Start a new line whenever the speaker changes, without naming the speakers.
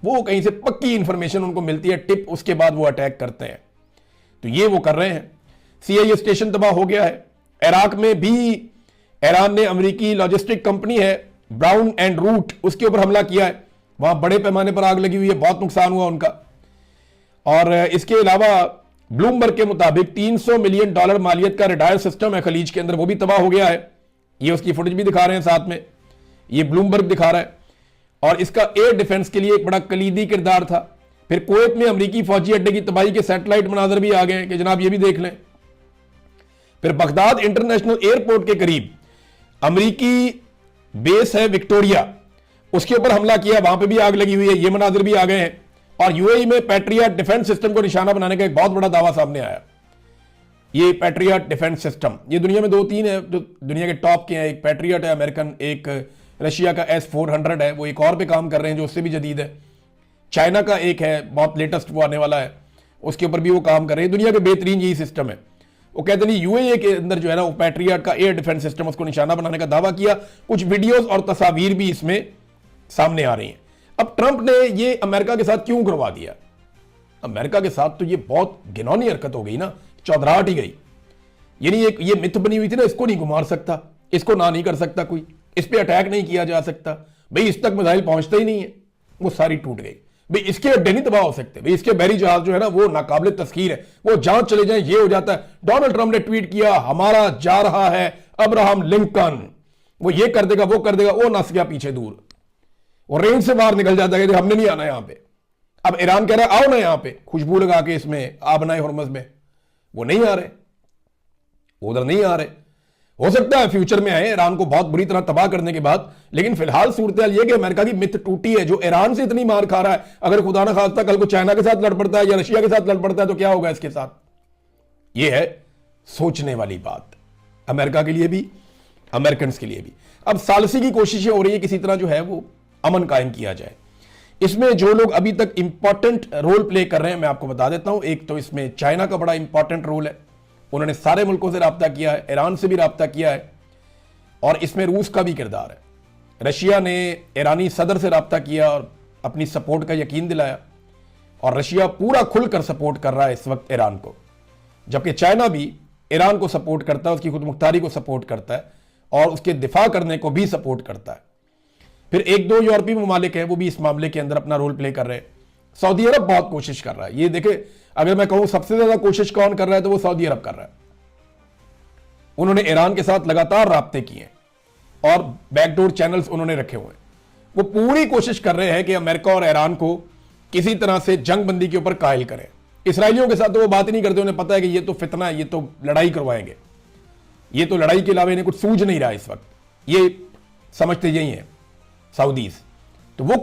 वो कहीं से पक्की इंफॉर्मेशन उनको मिलती है, टिप, उसके बाद वो अटैक करते हैं। तो ये वो कर रहे हैं। CIA स्टेशन तबाह हो गया है। इराक में भी ईरान ने अमेरिकी लॉजिस्टिक कंपनी है ब्राउन एंड रूट, उसके ऊपर हमला किया है। वहां बड़े पैमाने पर आग लगी हुई है, बहुत नुकसान हुआ उनका। और इसके अलावा ब्लूमबर्ग के मुताबिक $300 मिलियन मालियत का रडार सिस्टम है खलीज के अंदर, वो भी तबाह हो गया है। ये उसकी फुटेज भी दिखा रहे हैं साथ में, ये ब्लूमबर्ग दिखा रहा है। और इसका एयर डिफेंस के लिए एक बड़ा कलीदी किरदार था। फिर कुवैत में अमेरिकी फौजी अड्डे की तबाही के सैटेलाइट मनाजर भी आ गए कि जनाब ये भी देख लें। फिर बगदाद इंटरनेशनल एयरपोर्ट के करीब अमेरिकी बेस है विक्टोरिया, उसके ऊपर हमला किया, वहां पे भी आग लगी हुई है, ये मनाजिर भी आ गए हैं। और UAE में पैट्रियट डिफेंस सिस्टम को निशाना बनाने का एक बहुत बड़ा दावा सामने आया। ये पैट्रियट डिफेंस सिस्टम, ये दुनिया में 2-3 है जो दुनिया के टॉप के हैं। एक पैट्रियट है अमेरिकन, एक रशिया का S-400 है, वो एक और पे काम कर रहे हैं जो उससे भी जदीद है। चाइना का एक है बहुत लेटेस्ट, वो आने वाला है, उसके ऊपर भी वो काम कर रहे हैं। दुनिया के बेहतरीन यही सिस्टम है। वो कहते हैं UAE के अंदर जो है ना, वो पैट्रियट का एयर डिफेंस सिस्टम, उसको निशाना बनाने का दावा किया। कुछ वीडियोस और तस्वीर भी इसमें सामने आ रही हैं। अब ट्रंप ने ये अमेरिका के साथ क्यों करवा दिया? अमेरिका के साथ तो ये बहुत घिनौनी हरकत हो गई ना, चौधराहट ही गई। यानी एक ये मिथ बनी हुई थी ना, इसको नहीं गुमार सकता, इसको ना नहीं कर सकता कोई, इस पे अटैक नहीं किया जा सकता, भाई इस तक मिसाइल पहुंचता ही नहीं है, वो सारी टूट गई। भाई इसके अड्डे नहीं तबाह हो सकते, भाई इसके बहरी जहाज जो है ना वो नाकाबिल तस्खीर है, वो जहां चले जाए ये हो जाता है। डोनाल्ड ट्रंप ने ट्वीट किया, हमारा जा रहा है अब्राहम लिंकन, वो ये कर देगा वो कर देगा, वो नस गया पीछे दूर, वो रेंज से बाहर निकल जाता है कि हमने नहीं आना यहां पे। अब ईरान कह रहा है आओ ना यहां पे खुशबू लगा के इसमें आबनाए हुर्मुज़ में, वो नहीं आ रहे, उधर नहीं आ रहे। हो सकता है फ्यूचर में आए ईरान को बहुत बुरी तरह तबाह करने के बाद, लेकिन फिलहाल सूरत हाल यह कि अमेरिका की मिथ टूटी है। जो ईरान से इतनी मार खा रहा है, अगर खुदा ना खास्ता कल को चाइना के साथ लड़ पड़ता है या रशिया के साथ लड़ पड़ता है तो क्या होगा इसके साथ? यह है सोचने वाली बात, अमेरिका के लिए भी, अमेरिकन के लिए भी। अब सालसी की कोशिशें हो रही है किसी तरह जो है वो अमन कायम किया जाए। इसमें जो लोग अभी तक इंपॉर्टेंट रोल प्ले कर रहे हैं मैं आपको बता देता हूं। एक तो इसमें चाइना का बड़ा इंपॉर्टेंट रोल है, उन्होंने सारे मुल्कों से राब्ता किया है, ईरान से भी राब्ता किया है, और इसमें रूस का भी किरदार है। रशिया ने ईरानी सदर से राब्ता किया और अपनी सपोर्ट का यकीन दिलाया, और रशिया पूरा खुलकर सपोर्ट कर रहा है इस वक्त ईरान को, जबकि चाइना भी ईरान को सपोर्ट करता है, उसकी खुदमुख्तारी को सपोर्ट करता है और उसके दिफा करने को भी सपोर्ट करता है। फिर 1-2 यूरोपीय ममालिक हैं वो भी इस मामले के अंदर अपना रोल प्ले कर रहे हैं। सऊदी अरब बहुत कोशिश कर रहा है। ये देखे, अगर मैं कहूं सबसे ज्यादा कोशिश कौन कर रहा है तो वो सऊदी अरब कर रहा है। उन्होंने ईरान के साथ लगातार राब्ते किए और बैकडोर चैनल्स उन्होंने रखे हुए हैं। वो पूरी कोशिश कर रहे हैं कि अमेरिका और ईरान को किसी तरह से जंग बंदी के ऊपर कायल करें। इसराइलियों के साथ तो वो बात ही नहीं करते, उन्हें पता है कि ये तो फितना है, ये तो लड़ाई करवाएंगे, ये तो लड़ाई के अलावा इन्हें कुछ सूझ नहीं रहा इस वक्त, ये समझते यही है सऊदीज। तो वो